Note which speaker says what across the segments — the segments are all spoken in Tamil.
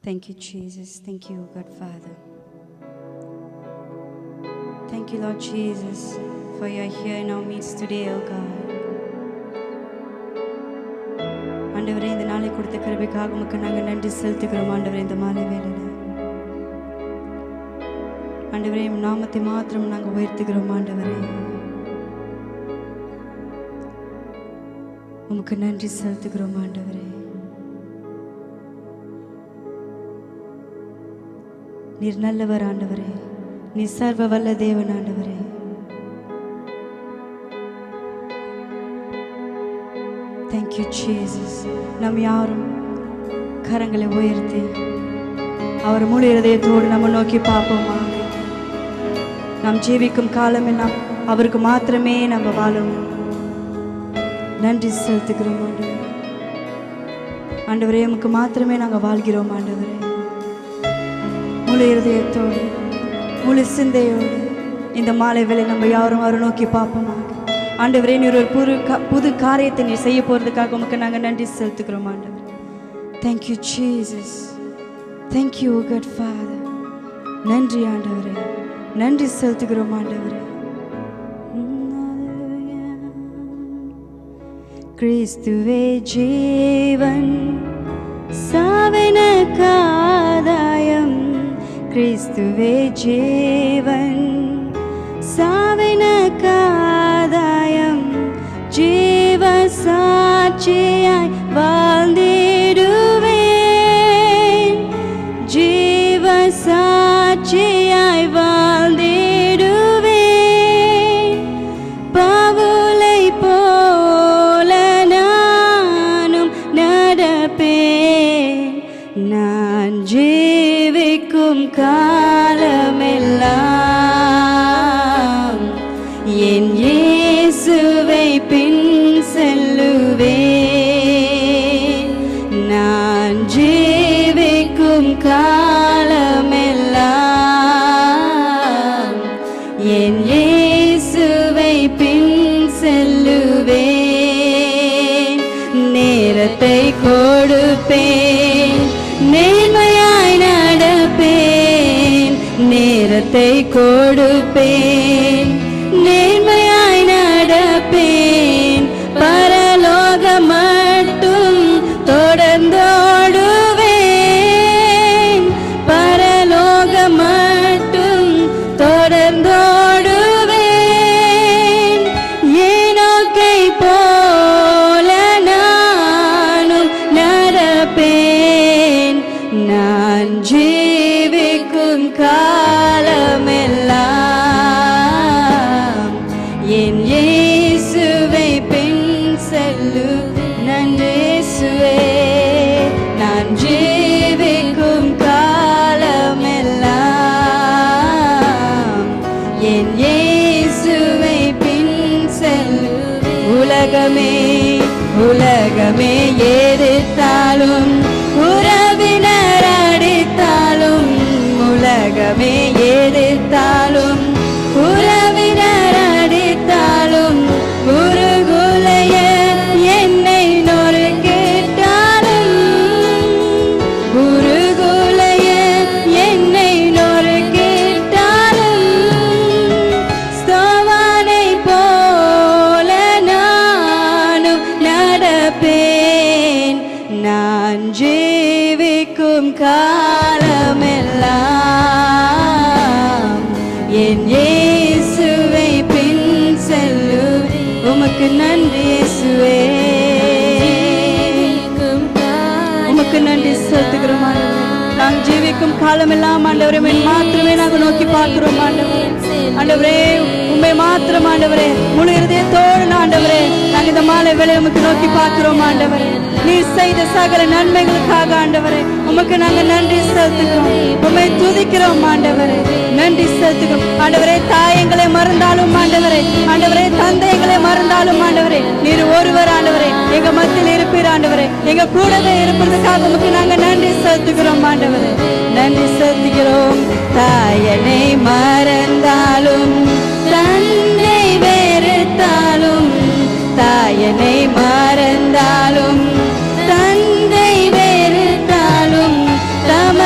Speaker 1: Thank you, Jesus. Thank you, God Father. Thank you, Lord Jesus, for you are here in our midst today, oh God. ஆண்டவரே, இந்த நாளை கொடுத்த கிருபைக்காக உமக்கு நாங்கள் நன்றி செலுத்துகிறோம். ஆண்டவரே, இந்த மாலை வேளையில் ஆண்டவரே, நாமத்தை மாத்திரம் நாங்கள் உயர்த்துகிறோம். ஆண்டவரே, உமக்கு நன்றி செலுத்துகிறோம். ஆண்டவரே, நீர் நல்லவர். ஆண்டவரே, நீ சர்வ வல்ல தேவன். ஆண்டவரே, தேங்க்யூ ஜீசஸ். நாம் யாரும் கரங்களை உயர்த்தி அவர் முழு இதயத்தோடு நம்ம நோக்கி பார்ப்போமா? நாம் ஜீவிக்கும் காலமெல்லாம் அவருக்கு மாத்திரமே நம்ம வாழணும். நன்றி செலுத்துகிறோம். ஆண்டவரே, ஆண்டவரே, உமக்கு மாத்திரமே நாங்கள் வாழ்கிறோம். ஆண்டவரே, முழு இருதயத்தோடு முழு சிந்தையோடு இந்த மாலை வேளை நம்ம யாரும் அவரை நோக்கி பார்ப்போமா? ஆண்டவரே, நீர் ஒரு புது காரியத்தை நீ செய்ய போகிறதுக்காக உமக்கு நாங்கள் நன்றி செலுத்துக்கிறோம். ஆண்டவரே, thank you Jesus. Thank you God father. நன்றி ஆண்டவரே, நன்றி செலுத்துகிறோம். ஆண்டவரே, கிறிஸ்துவே ஜீவன் சாவினக்காதாயம். கிறிஸ்துவே ஜீவன் சாவினக்காதாயம். ஜீவ சாட்சியாய் வாழ்ந்திடுவேன். ஜீவ சாட்சியாய் வாழ்ந்திடுவேன். பவுலை போல நானும் நடப்பேன். நான் ஜீவிக்கும் காலமெல்லாம் என் இயேசுவை பின் செல்லுவேன். நான் ஜீவிக்கும் காலமெல்லாம் என் இயேசுவை பின் செல்லுவேன். நேரத்தை கொடுப்பேன், நேர்மையாய் நடப்பேன். நேரத்தை கொடுப்பேன், நேர்மையாய் நடப்பேன். பரலோகம் மட்டும் தொடர்ந்தோடுவேன். பரலோகம் மட்டும் தொடர்ந்தோடுவேன். ஏனோக்கை போல நானும் நடப்பேன். நான் ஜீவிக்கும் காலமெல்லாம் என் இயேசுவை பின் செல்லு. நன்றி இயேசுவே. நான் ஜீவிக்கும் காலமெல்லாம் என் இயேசுவை பின் செல்லு. உலகமே உலகமே எதிர்த்தாலும், உறவினர் அடித்தாலும், உலகமே எதிர்த்தாலும், உறவினர் அடித்தாலும், உருகுலைய என்னை நொறுக்கிட்டாலும், உருகுலைய என்னை நொறுக்கிட்டாலும், ஸ்தோவானை போல நானும் நடப்பேன். நான் ஜீவிக்கும் காலமெல்லாம் என் இயேசுவை பின் செல்லு. உமக்கு நன்றி இயேசுவே. உமக்கு நன்றி செலுத்துகிறோம். நான் ஜீவிக்கும் காலமெல்லாம் ஆண்டவரே மாத்திரமே நாங்கள் நோக்கி பார்க்கிறோம். ஆண்டவரே, ஆண்டவரே, உண்மை மாத்திரம் ஆண்டவரே, முழு இருதயத்தோடு ஆண்டவரே நாங்கள் இந்த மாலை வேளை உமக்கு நோக்கி பார்க்கிறோம். ஆண்டவரே, நீ செய்த சகல நன்மைகளுக்காக ஆண்டவரே உமக்கு நாங்கள் நன்றி செலுத்துகிறோம். உண்மை துதிக்கிறோம். ஆண்டவரே, நன்றி செலுத்துகிறோம். ஆண்டவரே, தாயங்களை மறந்தாலும் ஆண்டவரே, ஆண்டவரே, தந்தைகளை மறந்தாலும் ஆண்டவரே, நீர் ஒருவர் ஆண்டவரே எங்க மத்தியில் இருப்பீர். ஆண்டவரே, எங்க கூடவே இருப்பதற்காக உமக்கு நாங்கள் நன்றி செலுத்துகிறோம். ஆண்டவரே, நன்றி செலுத்துகிறோம். தாயனை மறந்தாலும், தந்தை வெறுத்தாலும், தாயனை மறந்தாலும், தந்தை வெறுத்தாலும், தம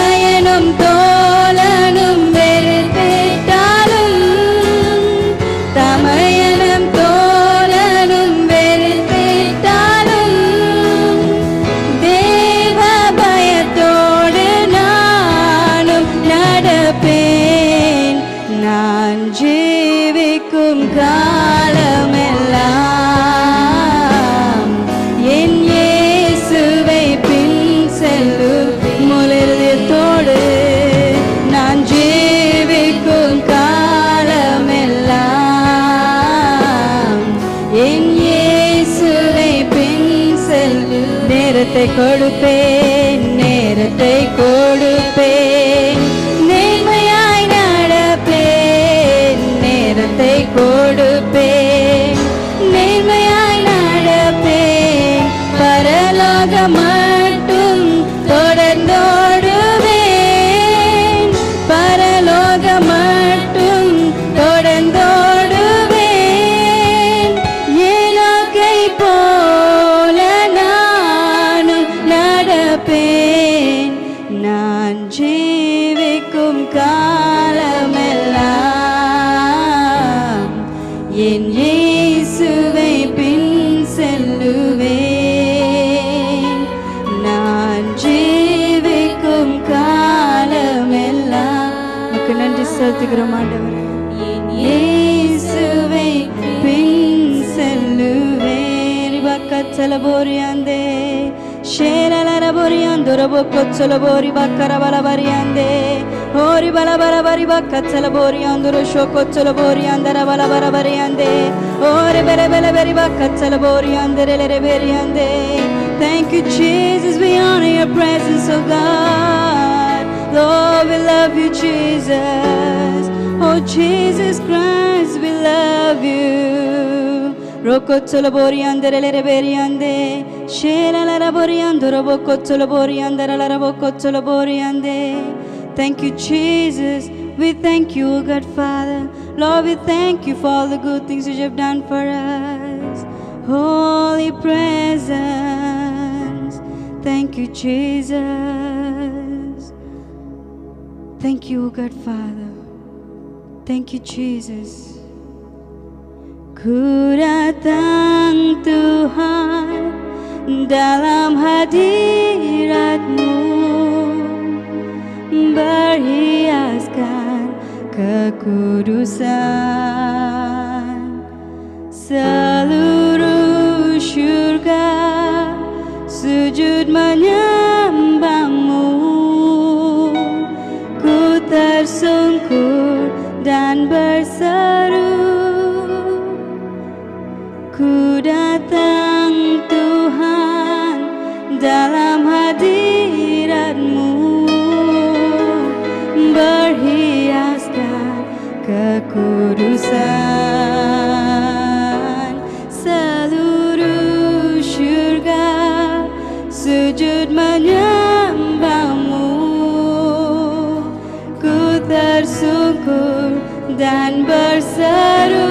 Speaker 1: நேரத்தை கொடுப்பேன், நேரத்தை கொடுப்பேன், நேர்மையாய் நடப்பேன், நேரத்தை கொடுப்பேன், நேர்மையாய் நடப்பேன், பரலோக மட்டும் தொடர்ந்தோடுவேன், பரலோக மட்டும் தொடர்ந்தோடுவேன், ஏனோக்கை போல நானும் நடப்பேன், நான் ஜீவிக்கும் காலமெல்லாம் என் இயேசுவை பின் செல்லுவேன், நான் ஜீவிக்கும் காலமெல்லாம். உமக்கு நன்றி செலுத்துகிறோம் ஆண்டவரே, என் இயேசுவை பின் செல்லுவேன். பக்கச்சல போரியாந்தே ஷேரலர போரியாந்தோ பக்கச்சல போரி பக்கர பல பரியாந்தே ஓரி பல பல பரி பக்கச்சல போரியாந்தோ ஷோக்கச்சல போரியாந்தர பல பல பரியாந்தே ஓரி பெல பெல பெரி பக்கச்சல போரியாந்தரலர பெரியாந்தே. Thank you Jesus, we honor your presence, oh God. Lord, we love you Jesus. Oh Jesus Christ, we love you. Rokotsolo boriandere lere beriande shela la boriando robokotsolo boriandere la robokotsolo boriande. Thank you Jesus, we thank you God Father. Lord, we thank you for all the good things you have done for us. Holy presence, thank you Jesus. Thank you God Father, thank you Jesus. Ku datang Tuhan dalam hadirat-Mu, berhiaskan kekudusan, seluruh syurga sujud menyembah-Mu, ku tersungkur dan berseru. Ku datang Tuhan dalam hadirat-Mu, berhiaskan kekudusan, seluruh syurga sujud menyembah-Mu, ku tersungkur dan berseru.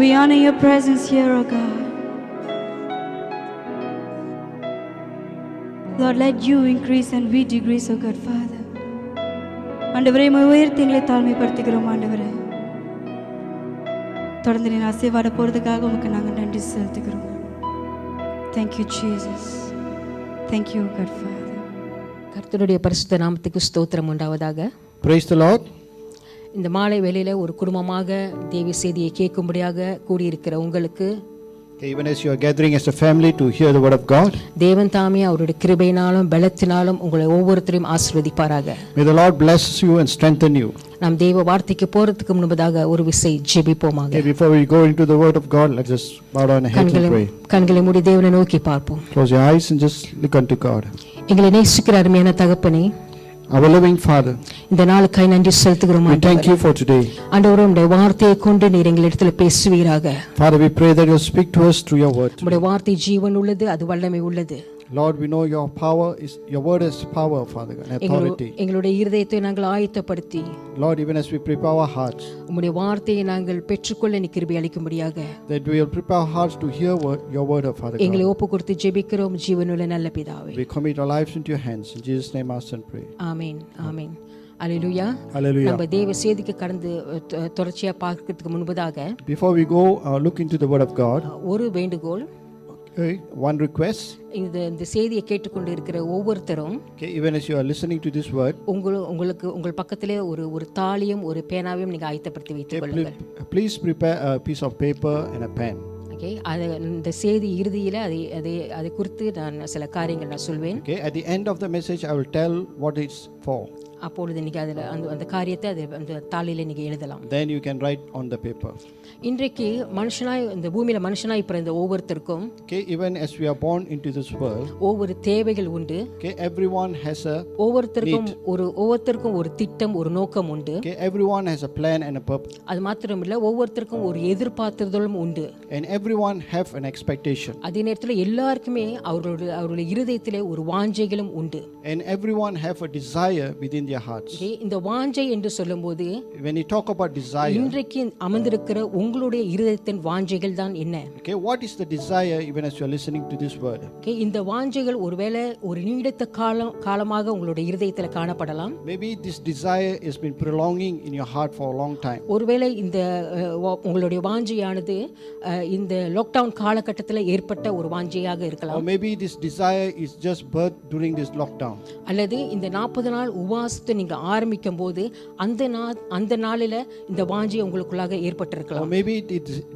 Speaker 1: We honor your presence here, O God. Lord, let you increase and we decrease, O God, Father. ஆண்டவரே, உயர்த்தி எங்களை தாழ்மைப்படுத்துகிறோம். ஆண்டவரே, தொடர்ந்து நீ ஆசீர்வாத போறதுக்காக உமக்கு நாங்கள் நன்றி செலுத்துகிறோம். Thank you, Jesus. Thank you, God, Father.
Speaker 2: கர்த்தருடைய பரிசுத்த நாமத்துக்கு ஸ்தோத்திரம் உண்டாவதாக.
Speaker 3: Praise the Lord.
Speaker 2: இந்த மாலை வேளையில ஒரு குடும்பமாக தேவ செய்தியை கேட்கும்படியாக கூடியிருக்கிற உங்களுக்கு,
Speaker 3: Even as you are gathering as a family to hear the word of God,
Speaker 2: தேவன் தாமே அவருடைய கிருபையினாலும் பலத்தினாலும் உங்களை ஒவ்வொருத்தரையும் ஆசீர்வதிப்பாராக.
Speaker 3: may the Lord bless you and strengthen you.
Speaker 2: நாம் தேவ வார்த்தைக்கு போறதுக்கு முன்பதாக ஒரு விசை ஜெபிப்போமாக.
Speaker 3: Okay, before we go into the word of God, let's just bow down and head and pray.
Speaker 2: கண்களை மூடி தேவனை நோக்கி பார்ப்போம்.
Speaker 3: Close your eyes and just look unto God.
Speaker 2: எங்களை நேசிக்கிற அருமையான தகப்பனே,
Speaker 3: Our loving Father,
Speaker 2: இந்த நாளுக்காய் நன்றி செலுத்துகிறோம்.
Speaker 3: we thank you for today.
Speaker 2: ஆண்டவரே, உம்முடைய வார்த்தையை கொண்டு நீர் எங்களிடத்தில் பேசுவீராக.
Speaker 3: Father, we pray that you'll speak to us through your word.
Speaker 2: உம்முடைய வார்த்தை ஜீவன் உள்ளது, அது வல்லமை உள்ளது.
Speaker 3: Lord, we know your word is power, Father God, and authority.
Speaker 2: எங்களுடைய இருதயத்தை நாங்கள் ஆயத்தப்படுத்தி,
Speaker 3: Lord, even as we prepare our hearts,
Speaker 2: உம்முடைய வார்த்தையை நாங்கள் பெற்றுக்கொள்ள நீ கிருபை அளிக்கும்படியாக
Speaker 3: that we will prepare our hearts to hear your word, Father
Speaker 2: எங்களை
Speaker 3: God.
Speaker 2: ஒப்பு கொடுத்து ஜெபிக்கிறோம் ஜீவனுள்ள நல்ல பிதாவே.
Speaker 3: We commit our lives into your hands. In Jesus' name, ask and pray.
Speaker 2: Amen, amen. Hallelujah.
Speaker 3: Hallelujah.
Speaker 2: நம்ம தேவ செய்திக்கு கடந்து தொடர்ச்சியா பார்க்கிறதுக்கு முன்பதாக
Speaker 3: Before we go look into the word of God,
Speaker 2: ஒரு வேண்டுகோள்.
Speaker 3: okay, one request.
Speaker 2: இந்த செய்தியை கேட்டுக்கொண்டு இருக்கிற ஒவ்வொருத்தரும்,
Speaker 3: Okay, even as you are listening to this word,
Speaker 2: உங்களுக்கு உங்கள் பக்கத்திலே ஒரு தாளியும் ஒரு பேனாவையும் நீங்க ஆயத்தப்படுத்தி வைத்துக் கொள்ளுங்கள்.
Speaker 3: please prepare a piece of paper and a pen.
Speaker 2: Okay, இந்த செய்தி இறுதியில் அதை குறித்து நான் சில காரியங்கள் நான் சொல்வேன்.
Speaker 3: Okay, at the end of the message I will tell what it's for.
Speaker 2: அப்பொழுது நீங்க அதில் அந்த காரியத்தை அந்த தாளில நீங்க எழுதலாம்.
Speaker 3: Then you can write on the paper.
Speaker 2: இன்றைக்கு மனுஷனாய் இந்த பூமியில மனுஷனாய் பிறந்த ஒவ்வொருத்தருக்கும்,
Speaker 3: Okay, even as we are born into this world,
Speaker 2: ஒவ்வொரு தேவைகள் உண்டு.
Speaker 3: okay, everyone has a
Speaker 2: ஒவ்வொருத்தருக்கும் ஒரு திட்டம், ஒரு நோக்கம் உண்டு.
Speaker 3: okay, everyone has a plan and a purpose.
Speaker 2: அது மாத்திரமில்ல, ஒவ்வொருத்தருக்கும் ஒரு எதிர்பார்த்தலும் உண்டு.
Speaker 3: And everyone have an expectation.
Speaker 2: அதே நேரத்தில் எல்லாருக்குமே அவருடைய இருதயத்திலே ஒரு வாஞ்சைகளும் உண்டு.
Speaker 3: And everyone have a desire within their hearts.
Speaker 2: Okay, இந்த வாஞ்சை என்று சொல்லும்போது,
Speaker 3: When you talk about desire,
Speaker 2: இன்றைக்கு அமர்ந்திருக்கிற உங்களுடைய இருதயத்தின் வாஞ்சைகள் தான் என்ன?
Speaker 3: okay, what is the desire even as you are listening to this word?
Speaker 2: Okay, இந்த வாஞ்சைகள் ஒருவேளை ஒரு நீடித்த காலமாக உங்களுடைய இருதயத்தில் காணப்படலாம்.
Speaker 3: Maybe this desire has been prolonging in your heart for a long time.
Speaker 2: ஒருவேளை இந்த உங்களுடைய வாஞ்சையானது இந்த லாக்டவுன் காலகட்டத்தில் ஏற்பட்ட ஒரு வாஞ்சையாக
Speaker 3: Or
Speaker 2: இருக்கலாம்.
Speaker 3: maybe this desire is just birthed during this lockdown.
Speaker 2: அல்லது இந்த 40 நாள் உபவாசத்தை நீங்க ஆரம்பிக்கும் போது அந்த நாளில இந்த வாஞ்சை உங்களுக்குள்ளாக
Speaker 3: Or
Speaker 2: ஏற்பட்டிருக்கலாம்.
Speaker 3: maybe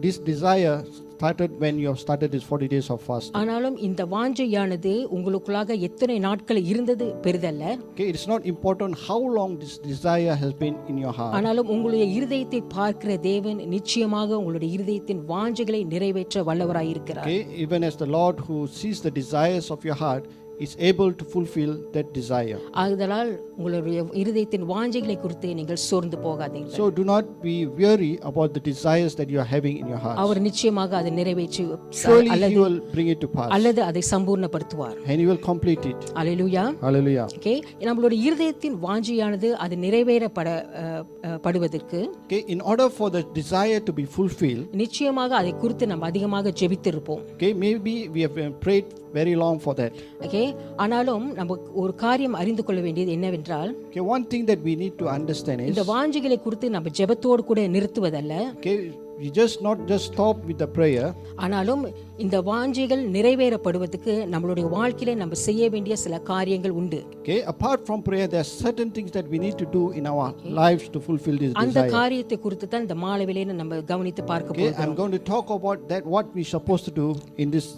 Speaker 3: this desire started when you have started this 40 days of fasting.
Speaker 2: ஆனாலும் இந்த வாஞ்சையானது உங்களுக்குள்ளாக எத்தனை நாட்கள் இருந்தது பெரிதல்ல.
Speaker 3: Okay, it's not important how long this desire has been in your heart.
Speaker 2: ஆனாலும் உங்களுடைய இருதயத்தை பார்க்கிற தேவன் நிச்சயமாக உங்களுடைய இருதயத்தின் வாஞ்சைகளை நிறைவேற்ற வல்லவராய் இருக்கிறார்.
Speaker 3: Okay, even as the Lord who sees the desires of your heart is able to fulfill that desire.
Speaker 2: ஆதலால் உங்களுடைய இருதயத்தின் வாஞ்சைகளை குறித்து நீங்கள் சோர்ந்து போகாதீர்கள்.
Speaker 3: So do not be weary about the desires that you are having in your heart.
Speaker 2: அவர் நிச்சயமாக அதை நிறைவேற்றி
Speaker 3: Surely he will bring it to pass.
Speaker 2: அல்லது அதை சம்பூர்ணப்படுத்துவார்.
Speaker 3: And he will complete it.
Speaker 2: Hallelujah.
Speaker 3: Hallelujah.
Speaker 2: Okay, நம்மளுடைய இருதயத்தின் வாஞ்சையானது அது நிறைவேறப்படுவதற்கு,
Speaker 3: Okay, in order for the desire to be fulfilled,
Speaker 2: நிச்சயமாக அதை குறித்து நம்ம அதிகமாக ஜெபித்திருப்போம்.
Speaker 3: okay, maybe we have prayed very long for that.
Speaker 2: Okay, ஆனாலும் நம்ம ஒரு காரியம் அறிந்து கொள்ள வேண்டியது என்னவென்றால்,
Speaker 3: Okay, one thing that we need to understand is,
Speaker 2: இந்த வாஞ்சைகளை குறித்து நம்ம ஜெபத்தோடு கூட நிறுத்துவதல்ல.
Speaker 3: okay, we not just stop with the prayer.
Speaker 2: ஆனாலும் இந்த வாஞ்சைகள் நிறைவேறப்படுவதற்கு நம்மளுடைய வாழ்க்கையில நம்ம செய்ய வேண்டிய சில காரியங்கள் உண்டு.
Speaker 3: Okay, apart from prayer, there are certain things that we need to do in our lives to fulfill this
Speaker 2: அந்த
Speaker 3: desire.
Speaker 2: காரியத்தை குறித்து தான் இந்த மாலை வேளையில நம்ம கவனித்து பார்க்க
Speaker 3: Okay,
Speaker 2: போகிறோம்.
Speaker 3: I'm going to talk about that, what we supposed to do in this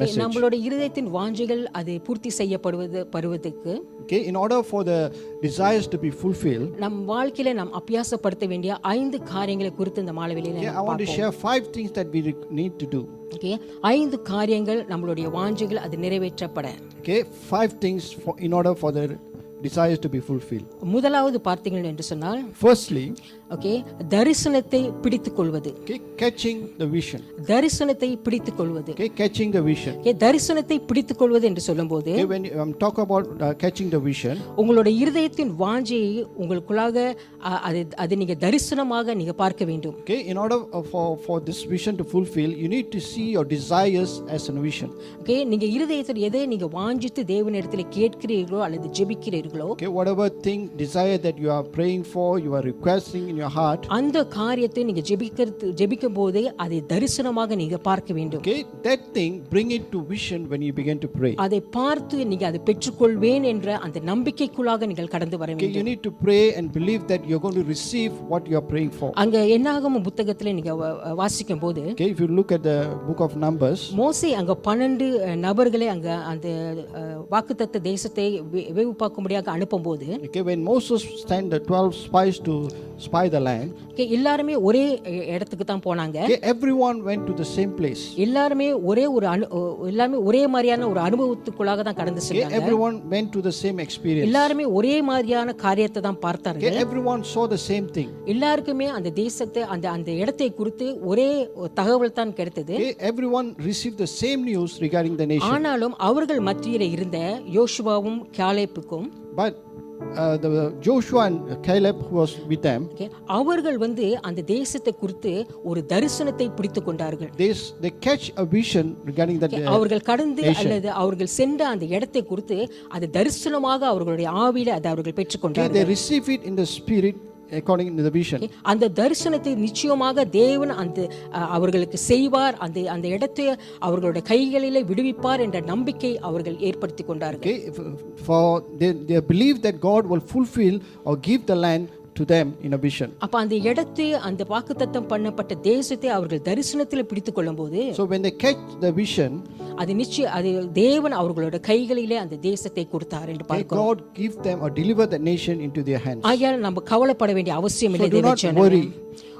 Speaker 3: message.
Speaker 2: நம்மளுடைய இருதயத்தின் வாஞ்சைகள் அது பூர்த்தி செய்யப்படுவதற்கு,
Speaker 3: Okay, in order for the desires to be fulfilled,
Speaker 2: நம் வாழ்க்கையில நாம் அபியாசப்படுத்த வேண்டிய 5 காரியங்களை குறித்து இந்த மாலை வேளையில
Speaker 3: okay, I
Speaker 2: நம்ம
Speaker 3: want to
Speaker 2: பார்ப்போம்.
Speaker 3: share 5 things that we need to do.
Speaker 2: Okay, 5 காரியங்கள் நம்மளுடைய வாஞ்சைகள் அது நிறைவேற்றப்பட.
Speaker 3: Okay, 5 things in order for the desires to be fulfilled.
Speaker 2: முதலாவது பார்த்தீர்கள் என்று சொன்னால்
Speaker 3: Firstly,
Speaker 2: ஓகே, தரிசனத்தை பிடித்துக் கொள்வது.
Speaker 3: okay, catching the vision.
Speaker 2: தரிசனத்தை பிடித்துக் கொள்வது.
Speaker 3: Okay, catching the vision.
Speaker 2: Okay, தரிசனத்தை பிடித்துக் கொள்வது என்று சொல்லும்போது
Speaker 3: Okay, when I'm talk about catching the vision,
Speaker 2: உங்களுடைய இருதயத்தின் வாஞ்சையை உங்களுக்குள்ளாக அது நீங்க தரிசனமாக நீங்க பார்க்க வேண்டும்.
Speaker 3: okay, in order for this vision to fulfill, you need to see your desires as a vision.
Speaker 2: Okay, நீங்க இருதயத்தில் எதை நீங்க வாஞ்சித்து தேவனிடத்தில் கேட்கிறீர்களோ அல்லது ஜெபிக்கிறீர்களோ,
Speaker 3: Okay, whatever thing, desire that you are praying for, you are requesting in your heart,
Speaker 2: அந்த காரியத்தை நீங்க ஜெபிக்கும் போது அதை தரிசனமாக நீங்க பார்க்க வேண்டும்.
Speaker 3: okay, that thing, bring it to vision when you begin to pray.
Speaker 2: அதை பார்த்து நீங்க அதை பெற்றுக்கொள்வேன் என்ற அந்த நம்பிக்கைக்குள்ளாக நீங்கள் கடந்து வர
Speaker 3: Okay,
Speaker 2: வேண்டும்.
Speaker 3: you need to pray and believe that you're going to receive what you are praying for.
Speaker 2: அங்க என்னாகம புத்தகத்துல நீங்க வாசிக்கும் போது
Speaker 3: Okay, if you look at the book of Numbers,
Speaker 2: மோசே அங்க 12 நபர்களை அங்க அந்த வாக்குத்தத்த தேசத்தை வேவு பார்க்கும்படியாக அனுப்பும்போது,
Speaker 3: okay, when Moses sent the 12 spies to spy the land,
Speaker 2: எல்லாருமே ஒரே இடத்துக்கு தான் போனாங்க.
Speaker 3: okay, everyone went to the same place.
Speaker 2: எல்லாருமே எல்லாருமே ஒரே மாதிரியான ஒரு அனுபவத்துக்குள்ளாக தான் கடந்து
Speaker 3: Okay,
Speaker 2: சென்றாங்க.
Speaker 3: everyone went to the same experience.
Speaker 2: எல்லாருமே ஒரே மாதிரியான காரியத்தை தான் பார்த்தாங்க.
Speaker 3: Okay, everyone saw the same thing.
Speaker 2: எல்லாருக்குமே அந்த தேசத்தை அந்த இடத்தை குறித்து ஒரே தகவல் தான் கிடைத்தது.
Speaker 3: Okay, everyone received the same news regarding the nation.
Speaker 2: ஆனாலும் அவர்கள் மத்தியில இருந்த யோசுவாவும் காலேப்புக்கும்,
Speaker 3: But the Joshua and Caleb who was with them,
Speaker 2: அவர்கள் அந்த தேசத்தை குறித்து ஒரு தரிசனத்தை பிடித்துக் கொண்டார்கள்.
Speaker 3: they catch a vision regarding that
Speaker 2: அவர்கள் கடந்து அல்லது அவர்கள் சென்ற அந்த இடத்தை குறித்து அது தரிசனமாக அவர்களுடைய ஆவியில அதை அவர்கள்
Speaker 3: okay,
Speaker 2: பெற்றுக்கொண்டார்கள்.
Speaker 3: they receive it in the spirit according to the vision.
Speaker 2: அந்த தரிசனத்தை நிச்சயமாக தேவன் அவர்களுக்கு செய்வார், அந்த இடத்தை அவர்களுடைய கைகளிலே விடுவிப்பார் என்ற நம்பிக்கை அவர்கள் ஏற்படுத்திக் கொண்டார்கள்.
Speaker 3: Okay, for they believe that God will fulfill or give the land to them in a vision.
Speaker 2: அப்ப அந்த இடத்தை அந்த வாக்குத்தத்தம் பண்ணப்பட்ட தேசத்தை அவர்கள் தரிசனத்தில் பிடித்துக் கொள்ளும்போது,
Speaker 3: So when they catch the vision,
Speaker 2: அது தேவன் அவர்களுடைய கைகளிலே அந்த தேசத்தை கொடுத்தார் என்று பார்க்கிறோம்.
Speaker 3: God give them or deliver the nation into their hands.
Speaker 2: ஆகையால் நம்ம கவலைப்பட வேண்டிய அவசியம் இல்லை.
Speaker 3: So do not worry.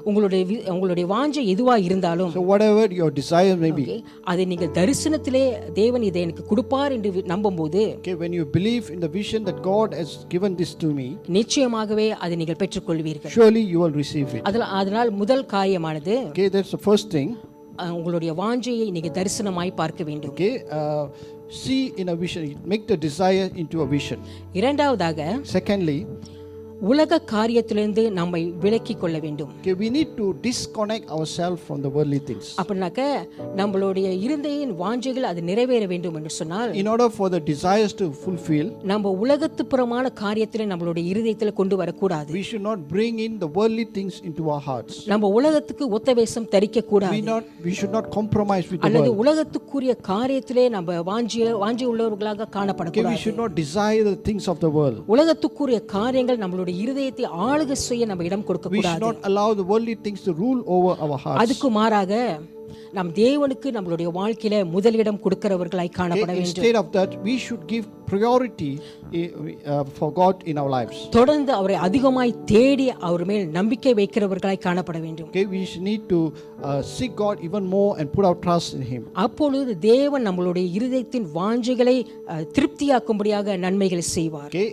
Speaker 2: உங்களுடைய வாஞ்சை எதுவா இருந்தாலும்,
Speaker 3: So whatever your desire may be,
Speaker 2: அதை நீங்கள் தரிசனத்திலே தேவன் இதை எனக்கு கொடுப்பார் என்று நம்பும்போது,
Speaker 3: okay, when you believe in the vision that God has given this to me,
Speaker 2: நிச்சயமாகவே அதை நீங்கள் பெற்றுக்கொள்வீர்கள்.
Speaker 3: surely you will receive it.
Speaker 2: அதனால் முதல் காரியமானது,
Speaker 3: Okay, that's the first thing.
Speaker 2: உங்களுடைய வாஞ்சையை நீங்க தரிசனமாய் பார்க்க வேண்டும்.
Speaker 3: Okay, see in a vision, make the desire into a vision.
Speaker 2: இரண்டாவதாக,
Speaker 3: Secondly,
Speaker 2: உலக காரியத்திலிருந்து நம்மை விலக்கிக் கொள்ள வேண்டும்.
Speaker 3: okay, we need to disconnect ourselves from the worldly things.
Speaker 2: அப்படினாக்க நம்மளுடைய இருதயின் வாஞ்சைகள் அது நிறைவேற வேண்டும் என்று சொன்னால்,
Speaker 3: In order for the desires to fulfill,
Speaker 2: நம்ம உலகத்துப்புறமான காரியத்திலே நம்மளுடைய இருதயத்துல கொண்டு வரக்கூடாது.
Speaker 3: we should not bring in the worldly things into our hearts.
Speaker 2: நம்ம உலகத்துக்கு ஒத்த வேஷம் தரிக்க கூடாது.
Speaker 3: We should not compromise with the
Speaker 2: அல்லது
Speaker 3: world.
Speaker 2: உலகத்துக்குரிய காரியத்திலே நம்ம வாஞ்சி உள்ளவர்களாக
Speaker 3: Okay,
Speaker 2: காணப்படக்கூடாது.
Speaker 3: we should not desire the things of the world.
Speaker 2: உலகத்துக்குரிய காரியங்கள் நம்மளுடைய இருதயத்தை ஆளுகை செய்ய நம்ம இடம் கொடுக்க
Speaker 3: We should
Speaker 2: கூடாது.
Speaker 3: not allow the worldly things to rule over our hearts.
Speaker 2: அதுக்கு மாறாக நாம் தேவனுக்கு நம்மளுடைய வாழ்க்கையில முதலிடம் கொடுக்கிறவர்களாய் காணப்பட
Speaker 3: Okay,
Speaker 2: வேண்டும்.
Speaker 3: instead of that, we should give priority for God in our lives.
Speaker 2: தொடர்ந்து அவரை அதிகமாய் தேடி அவர் மேல் நம்பிக்கை வைக்கிறவர்களாய் காணப்பட வேண்டும்.
Speaker 3: Okay, we need to seek God even more and put our trust in Him.
Speaker 2: அப்பொழுது தேவன் நம்மளுடைய இருதயத்தின் வாஞ்சைகளை திருப்தியாக்கும்படியாக நன்மைகளை செய்வார்.
Speaker 3: Okay,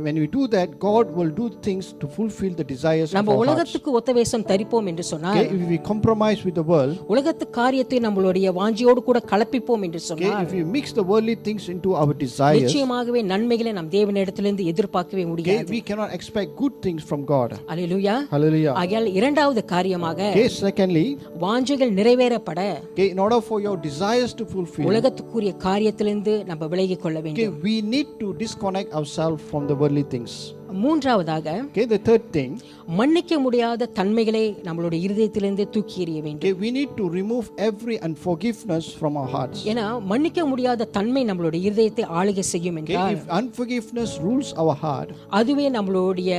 Speaker 3: when we do that, God will do things to fulfill the desires of
Speaker 2: நம்ம
Speaker 3: our hearts.
Speaker 2: உலகத்துக்கு ஒத்த வேஷம் தரிப்போம் என்று சொன்னால்,
Speaker 3: Okay, if we compromise with the world,
Speaker 2: உலகத்து காரியத்தை நம்மளுடைய வாஞ்சியோடு கூட கலப்பிப்போம் என்று
Speaker 3: okay,
Speaker 2: சொன்னால்,
Speaker 3: if we mix the worldly things into our desires,
Speaker 2: நிச்சயமாகவே நன்மைகளை நாம் தேவனிடத்திலிருந்து எதிர்பார்க்கவே
Speaker 3: okay,
Speaker 2: முடியாது.
Speaker 3: we cannot expect good things from God.
Speaker 2: Hallelujah.
Speaker 3: Hallelujah.
Speaker 2: ஆகையால் இரண்டாவது காரியமாக,
Speaker 3: Okay, secondly,
Speaker 2: வாஞ்சைகள் நிறைவேறப்பட
Speaker 3: okay, in order for your desires to fulfill,
Speaker 2: உலகத்துக்குரிய காரியத்திலிருந்து நம்ம விலகிக் கொள்ள
Speaker 3: okay,
Speaker 2: வேண்டும்.
Speaker 3: we need to disconnect ourselves from the worldly things.
Speaker 2: மூன்றாவதாக,
Speaker 3: Okay, the third thing,
Speaker 2: மன்னிக்க முடியாத தன்மைகளை நம்மளுடைய இருதயத்திலிருந்து தூக்கி எறிய வேண்டும்.
Speaker 3: okay, we need to remove every unforgiveness from our hearts.
Speaker 2: ஏன்னா மன்னிக்க முடியாத தன்மை நம்மளுடைய இருதயத்தை ஆளுகை செய்யும்
Speaker 3: Okay,
Speaker 2: என்றால்,
Speaker 3: if unforgiveness rules our heart,
Speaker 2: அதுவே நம்மளுடைய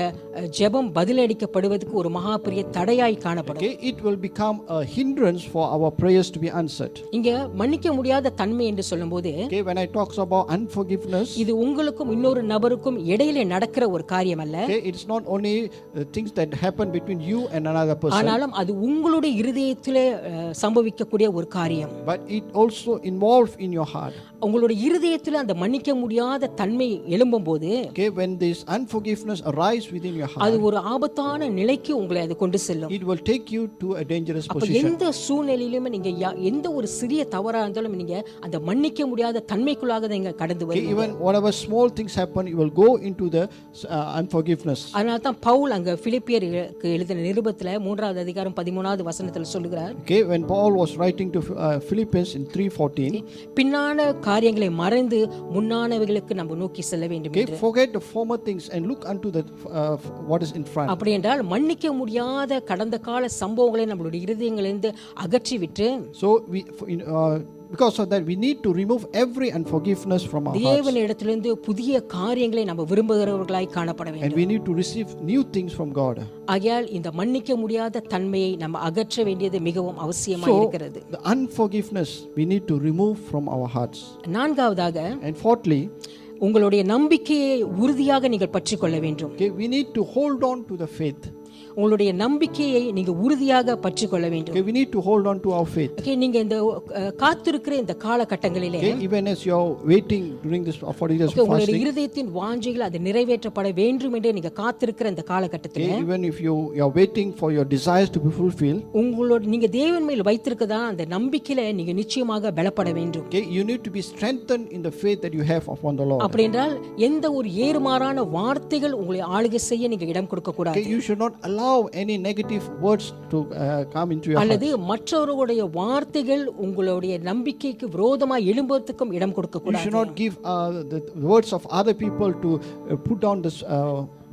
Speaker 2: ஜெபம் பதிலளிக்கப்படுவதற்கு ஒரு மகா பெரிய தடையாய் காணப்படும்.
Speaker 3: okay, it will become a hindrance for our prayers to be answered.
Speaker 2: இங்க மன்னிக்க முடியாத தன்மை என்று சொல்லும்போது,
Speaker 3: Okay, when I talk about unforgiveness,
Speaker 2: இது உங்களுக்கும் இன்னொரு நபருக்கும் இடையிலே நடக்கிற ஒரு காரியம் காரியம் அல்ல,
Speaker 3: Okay, it's not only things that happen between you and another person,
Speaker 2: ஆனாலும் அது உங்களுடைய இருதயத்திலே சம்பவிக்கக்கூடிய ஒரு காரியம்.
Speaker 3: but it also involves in your heart.
Speaker 2: உங்களுடைய இருதயத்தில் அந்த மன்னிக்க முடியாத தன்மை எழும்பும்போது
Speaker 3: Okay, when this unforgiveness arises within your
Speaker 2: அது
Speaker 3: heart,
Speaker 2: ஒரு ஆபத்தான நிலைக்கு உங்களை அது கொண்டு செல்லும்.
Speaker 3: it will take you to a dangerous
Speaker 2: அப்ப
Speaker 3: position.
Speaker 2: எந்த சூழ்நிலையிலுமே நீங்க எந்த ஒரு சிறிய தவறா இருந்தாலும் நீங்க அந்த மன்னிக்க முடியாத தன்மைக்குள்ளாக நீங்க கடந்து
Speaker 3: Okay,
Speaker 2: வருவீங்க.
Speaker 3: even whatever small things happen, you will go into the unforgiveness.
Speaker 2: அதனால தான் பவுல் அங்க பிலிப்பியருக்கு எழுதின நிருபத்துல 3வது அதிகாரம் 13வது வசனத்துல சொல்லுகிறார்,
Speaker 3: Okay, when Paul was writing to Philippians in 3:14,
Speaker 2: பின்னான காரியங்களை மறந்து முன்னானவைகளுக்கு நம்ம நோக்கி செல்ல வேண்டும்
Speaker 3: okay,
Speaker 2: என்று.
Speaker 3: forget the former things and look unto the what is in front.
Speaker 2: அப்படி என்றால் மன்னிக்க முடியாத கடந்த கால சம்பவங்களை நம்மளுடைய இருதயங்களிலிருந்து அகற்றி விட்டு
Speaker 3: So because of that we need to remove every unforgiveness from our hearts,
Speaker 2: தேவனிடத்திலிருந்து புதிய காரியங்களை நம்ம விரும்புகிறவர்களாய் காணப்பட
Speaker 3: and
Speaker 2: வேண்டும்.
Speaker 3: we need to receive new things from God.
Speaker 2: ஆகையால் இந்த மன்னிக்க முடியாத தன்மையை நம்ம அகற்ற வேண்டியது மிகவும் அவசியமாக
Speaker 3: So
Speaker 2: இருக்கிறது.
Speaker 3: the unforgiveness we need to remove from our hearts.
Speaker 2: நான்காவதாக
Speaker 3: And fourthly,
Speaker 2: உங்களுடைய நம்பிக்கையை உறுதியாக நீங்கள் பற்றிக்கொள்ள வேண்டும்.
Speaker 3: okay, we need to hold on to the faith.
Speaker 2: உங்களுடைய நம்பிக்கையை நீங்க உறுதியாக பற்றிக்கொள்ள வேண்டும்.
Speaker 3: Okay, we need to hold on to our faith.
Speaker 2: Okay, நீங்க இந்த காத்திருக்கிற இந்த காலகட்டங்களிலே
Speaker 3: Okay, even as you're waiting during this 40 days of
Speaker 2: உங்களுடைய
Speaker 3: fasting,
Speaker 2: இருதயத்தின் வாஞ்சைகள் அது நிறைவேற்றப்பட வேண்டும் என்று நீங்க காத்திருக்கிற இந்த காலகட்டத்தில்
Speaker 3: okay, even if you're waiting for your desires to be fulfilled,
Speaker 2: உங்களோட நீங்க தேவன் மேல் வைத்திருக்கதா அந்த நம்பிக்கையில நீங்க நிச்சயமாக பலப்பட வேண்டும்.
Speaker 3: okay, you need to be strengthened in the faith that you have upon the Lord.
Speaker 2: அப்படி என்றால் எந்த ஒரு ஏறுமாறான வார்த்தைகள் உங்களை ஆளுகை செய்ய நீங்க இடம் கொடுக்க கூடாது.
Speaker 3: Okay, you should not allow any negative words to come into your heart.
Speaker 2: அல்லது மற்றவர்களுடைய வார்த்தைகள் உங்களுடைய நம்பிக்கைக்கு விரோதமாக எழும்புவதற்கும் இடம் கொடுக்க
Speaker 3: You should
Speaker 2: கூடாது.
Speaker 3: not give the words of other people to put down this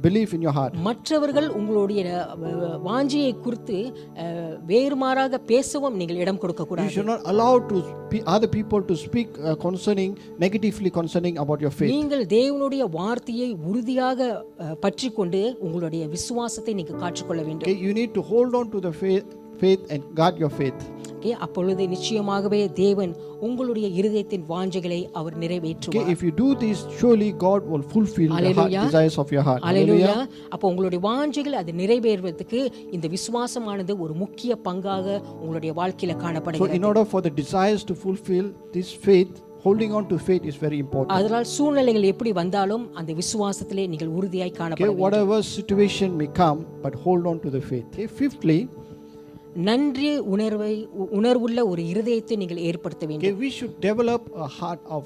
Speaker 3: belief in your heart.
Speaker 2: மற்றவர்கள் உங்களுடைய வாஞ்சியை குறித்து வேறுமாறாக பேசவும் நீங்கள் இடம் கொடுக்க
Speaker 3: You
Speaker 2: கூடாது.
Speaker 3: should not allow other people to speak negatively concerning about your faith.
Speaker 2: நீங்கள் தேவனுடைய வார்த்தையை உறுதியாக பற்றிக்கொண்டு உங்களுடைய விசுவாசத்தை நீங்க காற்றுக்கொள்ள வேண்டும்.
Speaker 3: Okay, you need to hold on to the faith and guard your faith.
Speaker 2: Okay, அப்பொழுது நிச்சயமாகவே தேவன் உங்களுடைய இருதயத்தின் வாஞ்சைகளை அவர்
Speaker 3: Okay,
Speaker 2: நிறைவேற்றுவார்.
Speaker 3: if you do this, surely God will fulfill the
Speaker 2: Hallelujah.
Speaker 3: desires of your heart.
Speaker 2: அல்லேலூயா. அப்போ உங்களுடைய வாஞ்சைகள் அது நிறைவேறுவதற்கு இந்த விசுவாசமானது ஒரு முக்கிய பங்காக உங்களுடைய வாழ்க்கையில
Speaker 3: So
Speaker 2: காணப்படுகிறது.
Speaker 3: in order for the desires to fulfill this faith, holding on to faith is very important.
Speaker 2: அதனால் சூழ்நிலைகள் எப்படி வந்தாலும் அந்த விசுவாசத்திலே நீங்கள் உறுதியாய்
Speaker 3: Okay,
Speaker 2: காணப்பட வேண்டும்.
Speaker 3: whatever situation may come, but hold on to the faith. Okay, fifthly,
Speaker 2: நன்றி உணர்வுள்ள ஒரு இருதயத்தை நீங்கள் ஏற்படுத்த வேண்டும்.
Speaker 3: okay, we should develop a heart of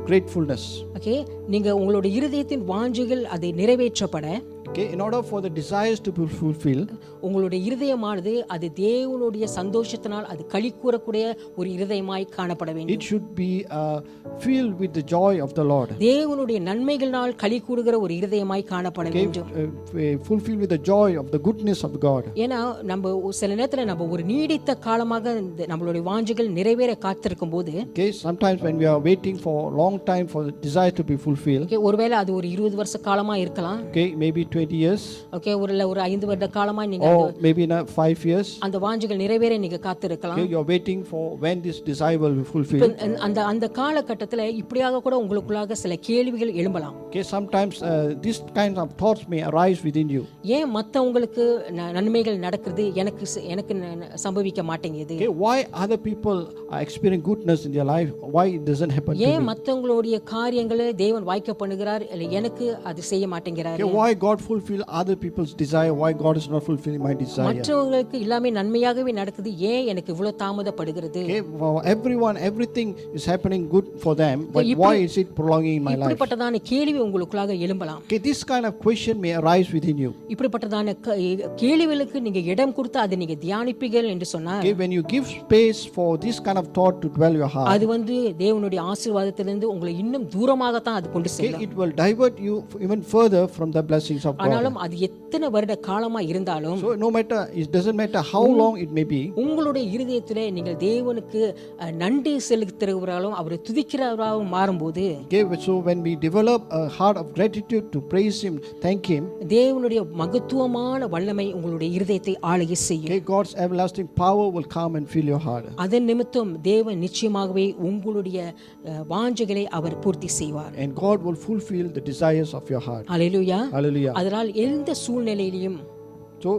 Speaker 3: gratefulness.
Speaker 2: Okay, நீங்க உங்களுடைய இருதயத்தின் வாஞ்சைகள் அதை நிறைவேற்றப்பட
Speaker 3: Okay, in order for the desires to be fulfilled,
Speaker 2: உங்களுடைய இருதயமானது அது தேவனுடைய சந்தோஷத்தினால் அது களி கூறக்கூடிய ஒரு இருதயமாய் காணப்பட வேண்டும்.
Speaker 3: it should be filled with the joy of the Lord.
Speaker 2: தேவனுடைய நன்மைகளினால் களி கூறுகிற ஒரு இருதயமாய் காணப்பட
Speaker 3: Okay,
Speaker 2: வேண்டும்.
Speaker 3: fulfilled with the joy of the goodness of God.
Speaker 2: ஏன்னா நம்ம சில நேரத்துல நம்ம ஒரு நீடித்த காலமாக இந்த நம்மளுடைய வாஞ்சைகள் நிறைவேற காத்திருக்கும் போது
Speaker 3: Okay, sometimes when we are waiting for a long time for the desire to be fulfilled,
Speaker 2: okay, ஒருவேளை அது ஒரு 20 வருஷ காலமா இருக்கலாம்.
Speaker 3: okay, maybe 20 years,
Speaker 2: ஓகே, ஒரு 5 வருட காலமா நீங்க
Speaker 3: or maybe not 5 years.
Speaker 2: அந்த வாஞ்சைகள் நிறைவேற நீங்க காத்திருக்கலாம்.
Speaker 3: Okay, you are waiting for when this desire will be fulfilled.
Speaker 2: அந்த காலகட்டத்துல இப்படியாக கூட உங்களுக்குள்ளாக சில கேள்விகள் எழும்பலாம்.
Speaker 3: Okay, sometimes these kinds of thoughts may arise within you.
Speaker 2: ஏன் மத்தவங்களுக்கு நன்மைகள் நடக்குது எனக்கு சம்பவிக்க மாட்டேங்குது?
Speaker 3: Okay, why other people are experiencing goodness in their life, why it doesn't happen to
Speaker 2: ஏன்
Speaker 3: me?
Speaker 2: மத்தவங்களுடைய காரியங்களை தேவன் வாய்க்க பண்ணுகிறார், இல்லை எனக்கு அது செய்ய மாட்டேங்கிறார்?
Speaker 3: Okay, why God fulfill other people's desire, why God is not fulfilling my desire?
Speaker 2: மற்றவங்களுக்கு எல்லாமே நன்மையாகவே நடக்குது, ஏன் எனக்கு இவ்வளவு தாமதப்படுகிறது?
Speaker 3: Okay, for everyone, everything is happening good for them, but why is it prolonging in my life?
Speaker 2: இப்படிப்பட்டதான கேள்வி உங்களுக்குள்ளாக எழும்பலாம்.
Speaker 3: Okay, this kind of question may arise within you.
Speaker 2: இப்படிப்பட்டதான கேள்விகளுக்கு நீங்க இடம் கொடுத்து அதை நீங்க தியானிப்பீர்கள் என்று சொன்னால்,
Speaker 3: Okay, when you give space for this kind of thought to dwell your heart,
Speaker 2: அது தேவனுடைய ஆசீர்வாதத்திலிருந்து உங்களை இன்னும் தூரமாகத்தான் அது கொண்டு
Speaker 3: okay,
Speaker 2: செல்லும்.
Speaker 3: it will divert you even further from the blessings of God.
Speaker 2: ஆனாலும் அது எத்தனை வருட காலமா இருந்தாலும்,
Speaker 3: So no matter, it doesn't matter how long it may be,
Speaker 2: உங்களுடைய இருதயத்திலே நீங்கள் தேவனுக்கு நன்றி செலுத்துகிறவராலும் அவரை துதிக்கிறவராகவும் மாறும்போது,
Speaker 3: okay, so when we develop a heart of gratitude to praise Him, thank Him,
Speaker 2: தேவனுடைய மகத்துவமான வல்லமை உங்களுடைய இருதயத்தை ஆளுகை செய்யும்.
Speaker 3: okay, God's everlasting power will come and fill your heart.
Speaker 2: அதன் நிமித்தம் தேவன் நிச்சயமாகவே உங்களுடைய வாஞ்சைகளை அவர் பூர்த்தி செய்வார்.
Speaker 3: And God will fulfill the desires of your heart.
Speaker 2: Hallelujah.
Speaker 3: Hallelujah.
Speaker 2: அதனால அதனால் எந்த சூழ்நிலையிலும்
Speaker 3: So,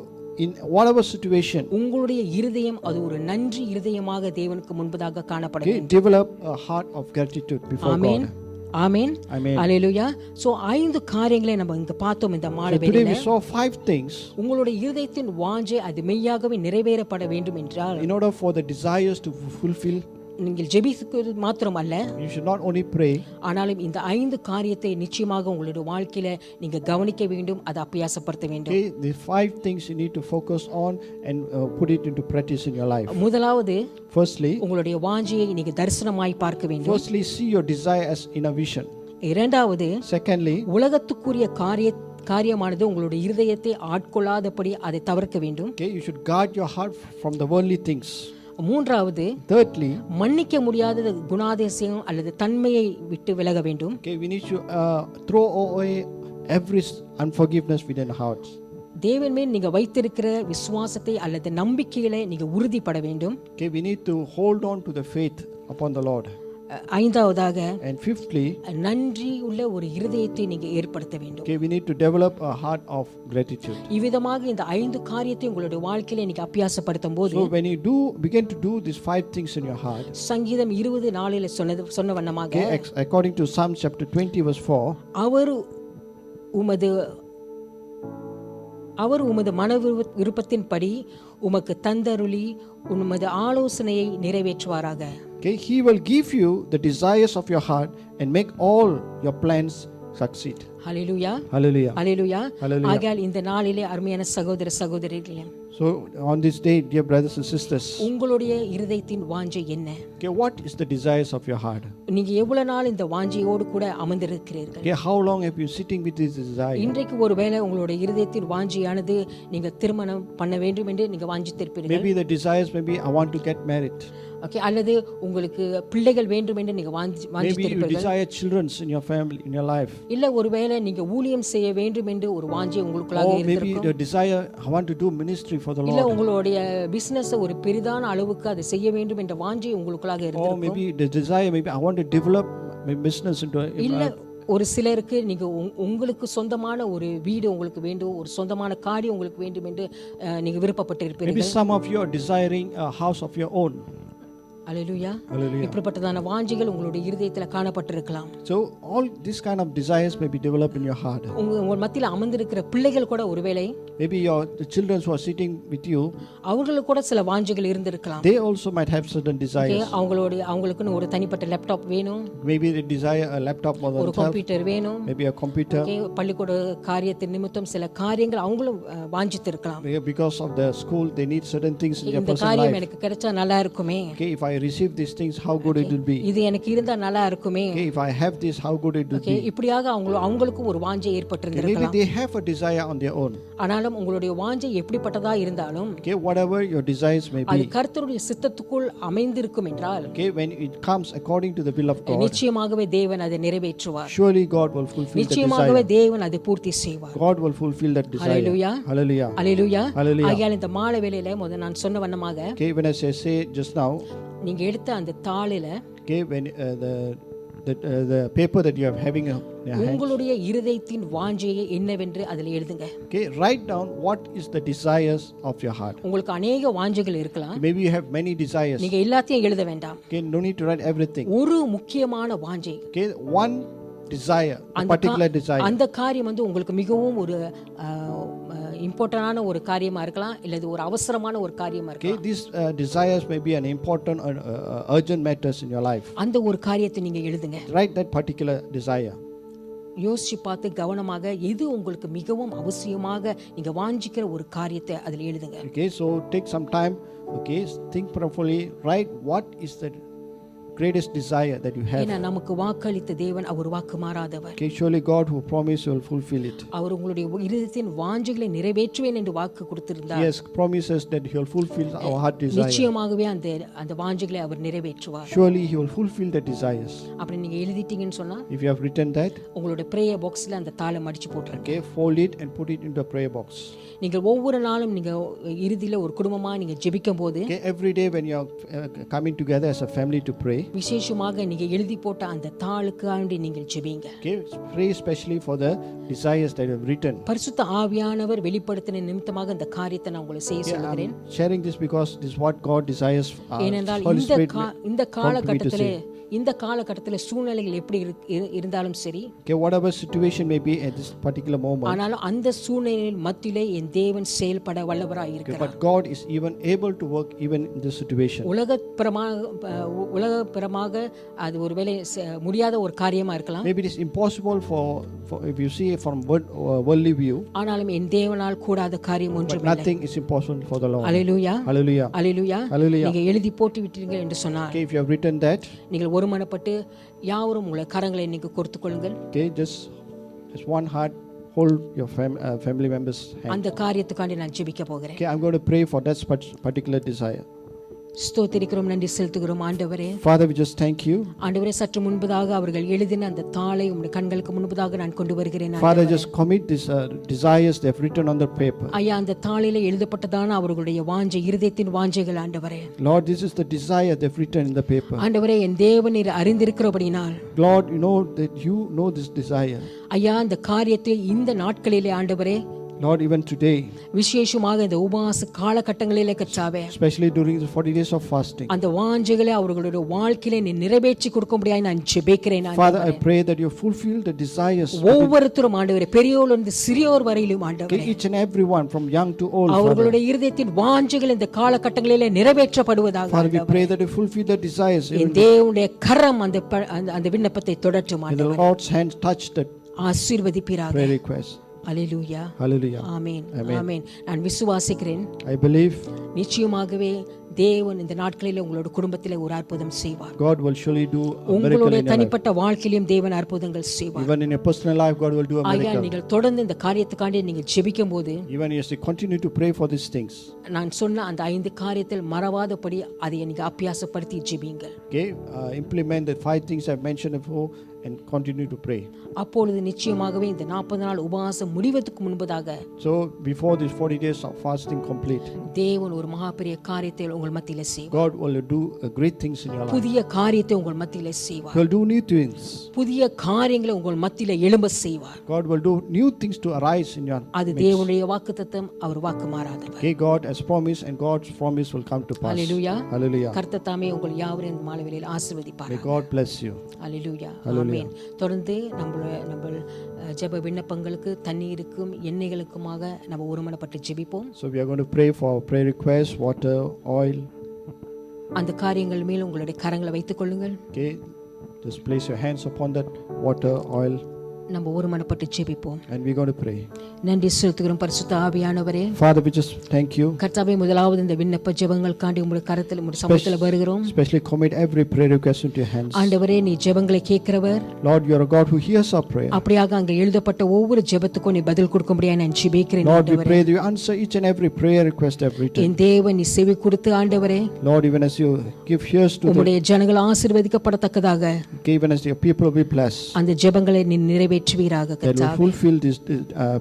Speaker 3: in whatever situation,
Speaker 2: உங்களுடைய இருதயம் அது ஒரு நன்றி இருதயமாக தேவனுக்கு முன்பதாக காணப்பட
Speaker 3: okay,
Speaker 2: வேண்டும்.
Speaker 3: develop a heart of gratitude before
Speaker 2: amen
Speaker 3: God.
Speaker 2: Amen
Speaker 3: Amen.
Speaker 2: Hallelujah. So 5 காரியங்களை நம்ம இங்க பார்த்தோம் இந்த மாலை
Speaker 3: So today
Speaker 2: வேளையில.
Speaker 3: we saw 5 things
Speaker 2: உங்களுடைய இருதயத்தின் வாஞ்சை அது மெய்யாகவே நிறைவேறப்பட வேண்டும் என்றால்
Speaker 3: in order for the desires to fulfill.
Speaker 2: நீங்கள் ஜெபிக்கிறது மாத்திரம் அல்ல,
Speaker 3: You should not only pray,
Speaker 2: ஆனாலும் இந்த 5 காரியத்தை நிச்சயமாக உங்களுடைய வாழ்க்கையில நீங்க கவனிக்க வேண்டும், அதை அபியாசப்படுத்த வேண்டும்.
Speaker 3: okay, the 5 things you need to focus on and put it into practice in your life.
Speaker 2: முதலாவது
Speaker 3: Firstly,
Speaker 2: உங்களுடைய வாஞ்சையை நீங்க தரிசனமாய் பார்க்க வேண்டும்.
Speaker 3: firstly see your desire as in a vision.
Speaker 2: இரண்டாவது
Speaker 3: Secondly,
Speaker 2: உலகத்துக்குரிய காரியமானது உங்களுடைய இருதயத்தை ஆட்கொள்ளாதபடி அதை தவிர்க்க வேண்டும்.
Speaker 3: okay, you should guard your heart from the worldly things.
Speaker 2: மூன்றாவது
Speaker 3: Thirdly,
Speaker 2: மன்னிக்க முடியாத குணாதிசயம் அல்லது தன்மையை விட்டு விலக வேண்டும்.
Speaker 3: okay, we need to throw away every unforgiveness within our hearts.
Speaker 2: தேவன் மேல் நீங்க வைத்திருக்கிற விசுவாசத்தை அல்லது நம்பிக்கைகளை நீங்க உறுதிப்பட வேண்டும்.
Speaker 3: Okay, we need to hold on to the faith upon the Lord.
Speaker 2: ஐந்தாவதாக
Speaker 3: And fifthly,
Speaker 2: நன்றி உள்ள ஒரு இருதயத்தை நீங்க ஏற்படுத்த வேண்டும்.
Speaker 3: okay, we need to develop a heart of gratitude.
Speaker 2: இவ்விதமாக இந்த 5 காரியத்தை உங்களுடைய வாழ்க்கையில நீங்க அபியாசப்படுத்தும் போது
Speaker 3: So when you begin to do these 5 things in your heart,
Speaker 2: சங்கீதம் 20:4 சொன்ன வண்ணமாக
Speaker 3: okay, according to Psalm chapter 20 verse 4,
Speaker 2: அவர் உமது மன விருப்பத்தின்படி உமக்கு தந்தருளி உமது ஆலோசனையை நிறைவேற்றுவாராக.
Speaker 3: okay, he will give you the desires of your heart and make all your plans succeed.
Speaker 2: Hallelujah
Speaker 3: Hallelujah.
Speaker 2: Hallelujah.
Speaker 3: Hallelujah.
Speaker 2: ஆகையால் இந்த நாளிலே அருமையான சகோதர சகோதரிகளே,
Speaker 3: So on this day, dear brothers and sisters,
Speaker 2: உங்களுடைய இருதயத்தின் வாஞ்சை என்ன?
Speaker 3: okay, what is the desires of your heart?
Speaker 2: நீங்க எவ்வளவு நாள் இந்த வாஞ்சையோடு கூட அமர்ந்திருக்கிறீர்கள்?
Speaker 3: Okay, how long have you sitting with this desire?
Speaker 2: இன்றைக்கு ஒருவேளை உங்களுடைய இருதயத்தின் வாஞ்சையானது நீங்க திருமணம் பண்ண வேண்டும் என்று நீங்க வாஞ்சித்திருப்பீர்கள்.
Speaker 3: Maybe the desires, maybe I want to get married.
Speaker 2: Okay, அல்லது உங்களுக்கு பிள்ளைகள் வேண்டும் என்று நீங்க
Speaker 3: Maybe you
Speaker 2: வாஞ்சித்திருப்பீர்கள்.
Speaker 3: desire children in your family, in your life.
Speaker 2: இல்ல ஒருவேளை நீங்க ஊழியம் செய்ய வேண்டும் என்று ஒரு வாஞ்சை உங்களுக்குள்ளாக
Speaker 3: Or maybe
Speaker 2: இருந்திருக்கும்.
Speaker 3: the desire, I want to do ministry for the
Speaker 2: இல்ல
Speaker 3: Lord.
Speaker 2: உங்களுடைய பிசினஸ் ஒரு பெரிதான அளவுக்கு அதை செய்ய வேண்டும் என்ற வாஞ்சை உங்களுக்குள்ளாக
Speaker 3: Or
Speaker 2: இருந்திருக்கும்.
Speaker 3: maybe the desire, maybe I want to develop my business into
Speaker 2: இல்ல ஒரு சிலருக்கு நீங்க உங்களுக்கு சொந்தமான ஒரு வீடு உங்களுக்கு வேண்டும், ஒரு சொந்தமான காரியம் உங்களுக்கு வேண்டும் என்று நீங்க விருப்பப்பட்டு
Speaker 3: maybe
Speaker 2: இருப்பீர்கள்.
Speaker 3: some of you are desiring a house of your own.
Speaker 2: Hallelujah.
Speaker 3: Hallelujah.
Speaker 2: இப்படிப்பட்டதான வாஞ்சைகள் உங்களுடைய இருதயத்துல காணப்பட்டிருக்கலாம்.
Speaker 3: So all these kind of desires may be developed in your heart.
Speaker 2: உங்க மத்தியில அமர்ந்திருக்கிற பிள்ளைகள் கூட ஒருவேளை
Speaker 3: Maybe the children who are sitting with you,
Speaker 2: அவங்களுக்கு கூட சில வாஞ்சைகள் இருந்திருக்கலாம்.
Speaker 3: they also might have certain desires.
Speaker 2: அவங்களுக்குன்னு ஒரு தனிப்பட்ட லேப்டாப் வேணும்,
Speaker 3: Maybe they desire a laptop for
Speaker 2: ஒரு
Speaker 3: themselves,
Speaker 2: கம்ப்யூட்டர் வேணும்.
Speaker 3: maybe a computer.
Speaker 2: Okay, பள்ளிக்கூட காரியத்தின் நிமித்தம் சில காரியங்கள் அவங்களும் வாஞ்சித்திருக்கலாம்.
Speaker 3: Because of the school, they need certain things in their
Speaker 2: இந்த
Speaker 3: personal
Speaker 2: காரியம்
Speaker 3: life.
Speaker 2: எனக்கு கிடைச்சா நல்லா இருக்குமே,
Speaker 3: Okay, if I receive these things, how good it will be.
Speaker 2: இது எனக்கு இருந்தா நல்லா இருக்குமே.
Speaker 3: Okay, if I have this, how good it will
Speaker 2: Okay,
Speaker 3: be.
Speaker 2: இப்படியாக அவங்களுக்கு ஒரு வாஞ்சை
Speaker 3: Okay, maybe
Speaker 2: ஏற்பட்டிருந்திருக்கலாம்.
Speaker 3: they have a desire on their own.
Speaker 2: ஆனாலும் உங்களுடைய வாஞ்சை எப்படிப்பட்டதா இருந்தாலும்
Speaker 3: Okay, whatever your desires may
Speaker 2: அது
Speaker 3: be.
Speaker 2: கர்த்தருடைய சித்தத்துக்குள் அமைந்திருக்கும் என்றால்
Speaker 3: Okay, when it comes according to the will of God,
Speaker 2: நிச்சயமாகவே தேவன் அதை நிறைவேற்றுவார்.
Speaker 3: surely God will fulfill the
Speaker 2: நிச்சயமாகவே
Speaker 3: desire.
Speaker 2: தேவன் அதை பூர்த்தி செய்வார்.
Speaker 3: God will fulfill that desire.
Speaker 2: Hallelujah.
Speaker 3: Hallelujah.
Speaker 2: Hallelujah.
Speaker 3: Hallelujah.
Speaker 2: ஆகையால் இந்த மாலை வேளையில முதல்ல நான் சொன்ன வண்ணமாக
Speaker 3: Okay, when I say just now,
Speaker 2: நீங்க எடுத்த அந்த தாளில
Speaker 3: okay, when the paper that you are having in your hand,
Speaker 2: உங்களுடைய இருதயத்தின் வாஞ்சையை என்னவென்று அதில் எழுதுங்க.
Speaker 3: okay, write down what is the desires of your heart.
Speaker 2: உங்களுக்கு அநேக வாஞ்சைகள் இருக்கலாம்,
Speaker 3: Maybe you have many desires.
Speaker 2: நீங்க எல்லாத்தையும் எழுத வேண்டாம்.
Speaker 3: Okay, no need to write everything.
Speaker 2: ஒரு முக்கியமான வாஞ்சை,
Speaker 3: Okay, one desire, a particular desire.
Speaker 2: அந்த காரியம் வந்து உங்களுக்கு மிகவும் ஒரு இம்பார்ட்டன்டான ஒரு காரியமா இருக்கலாம், இல்லது ஒரு அவசரமான ஒரு காரியமா
Speaker 3: Okay,
Speaker 2: இருக்கலாம்.
Speaker 3: these desires may be an important urgent matters in your life.
Speaker 2: அந்த ஒரு காரியத்தை நீங்க எழுதுங்க.
Speaker 3: Write that particular desire.
Speaker 2: யோசிச்சு பார்த்து கவனமாக எது உங்களுக்கு மிகவும் அவசியமாக நீங்க வாஞ்சிக்கிற ஒரு காரியத்தை அதில் எழுதுங்க.
Speaker 3: Okay, so take some time. Okay, think prayerfully. Write what is the greatest desire that you have.
Speaker 2: ஏன்னா நமக்கு வாக்களித்த தேவன் அவர் வாக்கு மாறாதவர்.
Speaker 3: Okay, surely God who promised will fulfill it.
Speaker 2: அவர் உங்களுடைய இருதயத்தின் வாஞ்சைகளை நிறைவேற்றுவேன் என்று வாக்கு கொடுத்திருந்தார்.
Speaker 3: Yes, promises that he will fulfill our heart desire.
Speaker 2: நிச்சயமாகவே அந்த வாஞ்சைகளை அவர் நிறைவேற்றுவார்.
Speaker 3: Surely he will fulfill the desires.
Speaker 2: அப்படி நீங்க எழுதிட்டீங்கன்னு சொன்னா
Speaker 3: If you have written that,
Speaker 2: உங்களுடைய பிரேயர் பாக்ஸ்ல அந்த தாளை மடிச்சு போட்டுருங்க.
Speaker 3: okay, fold it and put it into a prayer box.
Speaker 2: நீங்கள் ஒவ்வொரு நாளும் நீங்க இறுதியில ஒரு குடும்பமா நீங்க ஜெபிக்கும் போது
Speaker 3: Okay, every day when you are coming together as a family to pray,
Speaker 2: விசேஷமாக நீங்க எழுதி போட்ட அந்த தாளுக்காண்டி நீங்கள் ஜெபிங்க.
Speaker 3: Okay, pray especially for the desires that you have written.
Speaker 2: பரிசுத்த ஆவியானவர் வெளிப்படுத்தின நிமித்தமாக இந்த காரியத்தை நான் உங்களுக்கு செய்ய சொல்கிறேன்.
Speaker 3: I'm sharing this because this is what God desires.
Speaker 2: ஏனென்றால்
Speaker 3: Holy Spirit
Speaker 2: இந்த காலகட்டத்திலே சூழ்நிலைகள் எப்படி இருந்தாலும் சரி,
Speaker 3: okay, whatever situation may be at this particular moment,
Speaker 2: ஆனாலும் அந்த சூழ்நிலையின் மத்தியிலே என் தேவன் செயல்பட வல்லவராய் இருக்கிறார்.
Speaker 3: but God is even able to work even in this situation.
Speaker 2: உலகப்பிரமாக அது ஒருவேளை முடியாத ஒரு காரியமா இருக்கலாம்.
Speaker 3: Maybe it is impossible for if you see it from worldly view,
Speaker 2: ஆனாலும் என் தேவனால் கூடாத காரியம்
Speaker 3: but
Speaker 2: ஒன்றுமில்லை.
Speaker 3: nothing is impossible for the Lord.
Speaker 2: Hallelujah,
Speaker 3: Hallelujah.
Speaker 2: Hallelujah.
Speaker 3: Hallelujah.
Speaker 2: நீங்க எழுதி போட்டு விட்டீர்கள் என்று சொன்னார்.
Speaker 3: Okay, if you have written that,
Speaker 2: நீங்கள் ஒருமனப்பட்டு யாவரும் உங்களை கரங்களை நீங்க கொடுத்துக் கொள்ளுங்கள்.
Speaker 3: okay, just as one heart hold your family members hand.
Speaker 2: அந்த காரியத்துக்காண்டி நான் ஜெபிக்க போகிறேன்.
Speaker 3: Okay, I'm going to pray for that particular desire.
Speaker 2: ஸ்தோத்திரிக்கிறோம், நன்றி செலுத்துகிறோம். ஆண்டவரே,
Speaker 3: Father, we just thank you.
Speaker 2: ஆண்டவரே, சற்று முன்பதாக அவர்கள் எழுதின அந்த தாளை உம்முடைய கண்களுக்கு முன்பதாக நான் கொண்டு வருகிறேன்.
Speaker 3: Father, just commit these desires they have written on the paper.
Speaker 2: ஐயா, அந்த தாளிலே எழுதப்பட்டதான அவர்களுடைய வாஞ்சை, இருதயத்தின் வாஞ்சைகள் ஆண்டவரே.
Speaker 3: Lord, this is the desire they have written in the paper.
Speaker 2: ஆண்டவரே, என் தேவன் நீர் அறிந்திருக்கிறபடினால்,
Speaker 3: Lord, you know that you know this desire.
Speaker 2: ஐயா, அந்த காரியத்தை இந்த நாட்களிலே ஆண்டவரே,
Speaker 3: Lord, even today,
Speaker 2: விசேஷமாக இந்த உபவாச காலகட்டங்களிலே கர்த்தாவே,
Speaker 3: especially during the 40 days of fasting,
Speaker 2: அந்த வாஞ்சைகளை அவர்களுடைய வாழ்க்கையிலே நீ நிறைவேற்றி கொடுக்கும்படியாய் நான் ஜெபிக்கிறேன்.
Speaker 3: Father, I pray that you fulfill the desires
Speaker 2: ஒவ்வொருத்தரும் ஆண்டவரே, பெரியோரிலிருந்து சிறியோர் வரையிலும் ஆண்டவரே,
Speaker 3: each and every one from young to old.
Speaker 2: அவர்களுடைய இருதயத்தின் வாஞ்சைகள் இந்த காலகட்டங்களிலே நிறைவேற்றப்படுவதாக.
Speaker 3: Father, we pray that you fulfill the desires.
Speaker 2: என் தேவனுடைய கரம் அந்த விண்ணப்பத்தை தொடட்டும்
Speaker 3: May the
Speaker 2: ஆண்டவரே.
Speaker 3: Lord's hand touch the
Speaker 2: ஆசீர்வதிப்பீராக.
Speaker 3: prayer request.
Speaker 2: அல்லேலூயா,
Speaker 3: Hallelujah.
Speaker 2: ஆமென், ஆமென். நான் விசுவாசிக்கிறேன்,
Speaker 3: I believe
Speaker 2: நிச்சயமாகவே தேவன் இந்த நாட்களிலே உங்களோட குடும்பத்திலே ஒரு அற்புதம் செய்வார்.
Speaker 3: God will surely do a miracle
Speaker 2: உங்களுடைய
Speaker 3: in your life.
Speaker 2: தனிப்பட்ட வாழ்க்கையிலும் தேவன் அற்புதங்கள் செய்வார்.
Speaker 3: Even in your personal life, God will do a
Speaker 2: ஐயா,
Speaker 3: miracle.
Speaker 2: நீங்கள் தொடர்ந்து இந்த காரியத்துக்காண்டி நீங்கள் ஜெபிக்கும் போது,
Speaker 3: Even as you continue to pray for these things,
Speaker 2: நான் சொன்ன அந்த 5 காரியத்தில் மறவாதபடி அதை நீங்க அபியாசப்படுத்தி ஜெபியுங்கள்.
Speaker 3: okay, implement the 5 things I've mentioned before and continue to pray.
Speaker 2: அப்பொழுது நிச்சயமாகவே இந்த 40 நாள் உபவாசம் முடிவதற்கு முன்பதாக,
Speaker 3: So before these 40 days of fasting complete,
Speaker 2: தேவன் ஒரு மகாபெரிய காரியத்தை உங்கள் மத்தியிலே செய்வார்.
Speaker 3: God will do great things in your life.
Speaker 2: புதிய காரியத்தை உங்கள் மத்தியிலே செய்வார்.
Speaker 3: He will do new things.
Speaker 2: புதிய காரியங்களை உங்கள் மத்தியிலே எழும்ப செய்வார்.
Speaker 3: God will do new things to arise in your
Speaker 2: அது
Speaker 3: midst.
Speaker 2: தேவனுடைய வாக்குத்தத்தம், அவர் வாக்கு மாறாதவர்.
Speaker 3: Okay, God has promised and God's promise will come to pass.
Speaker 2: Hallelujah.
Speaker 3: Hallelujah.
Speaker 2: கர்த்தர் தாமே உங்கள் யாவரையும் இந்த மாலை வேளையில் ஆசீர்வதிப்பார்.
Speaker 3: May God bless you.
Speaker 2: ஹல்லேலூயா, ஆமென். தொடர்ந்து நம்ம ஜெப விண்ணப்பங்களுக்கு, தண்ணீருக்கும் எண்ணெய்களுக்குமாக நம்ம ஒருமனப்பட்டு ஜெபிப்போம்.
Speaker 3: So we are going to pray for prayer requests, water, oil.
Speaker 2: அந்த காரியங்கள் மேல் உங்களுடைய கரங்களை வைத்துக் கொள்ளுங்கள்.
Speaker 3: Okay, just place your hands upon that water, oil,
Speaker 2: நம்ம ஒருமனப்பட்டு ஜெபிப்போம்.
Speaker 3: and we're going to pray.
Speaker 2: நன்றி செலுத்துகிறோம் பரிசுத்த ஆவியானவரே.
Speaker 3: Father, we just thank you.
Speaker 2: கர்த்தாவே, முதலாவது இந்த விண்ணப்ப ஜெபங்களுக்காண்டி உங்களுடைய கரத்தில், உங்களுடைய சமூகத்தில் வருகிறோம்.
Speaker 3: Especially commit every prayer request into your hands.
Speaker 2: ஆண்டவரே, நீ ஜெபங்களை கேட்கிறவர்.
Speaker 3: Lord, you are a God who hears our prayer.
Speaker 2: அப்படியாக அங்கே எழுதப்பட்ட ஒவ்வொரு ஜெபத்துக்கும் நீ பதில் கொடுக்கும்படியாக நான் ஜெபிக்கிறேன்.
Speaker 3: Lord, we pray that you answer each and every prayer request I've written.
Speaker 2: என் தேவன் நீ செவி கொடுத்து ஆண்டவரே,
Speaker 3: Lord, even as you give ears to
Speaker 2: உம்முடைய ஜனங்கள் ஆசீர்வதிக்கப்படத்தக்கதாக,
Speaker 3: even as your people will be blessed,
Speaker 2: அந்த ஜெபங்களை நீ நிறைவேற்றுவீராக.
Speaker 3: that will
Speaker 2: கர்த்தாவே,
Speaker 3: fulfill this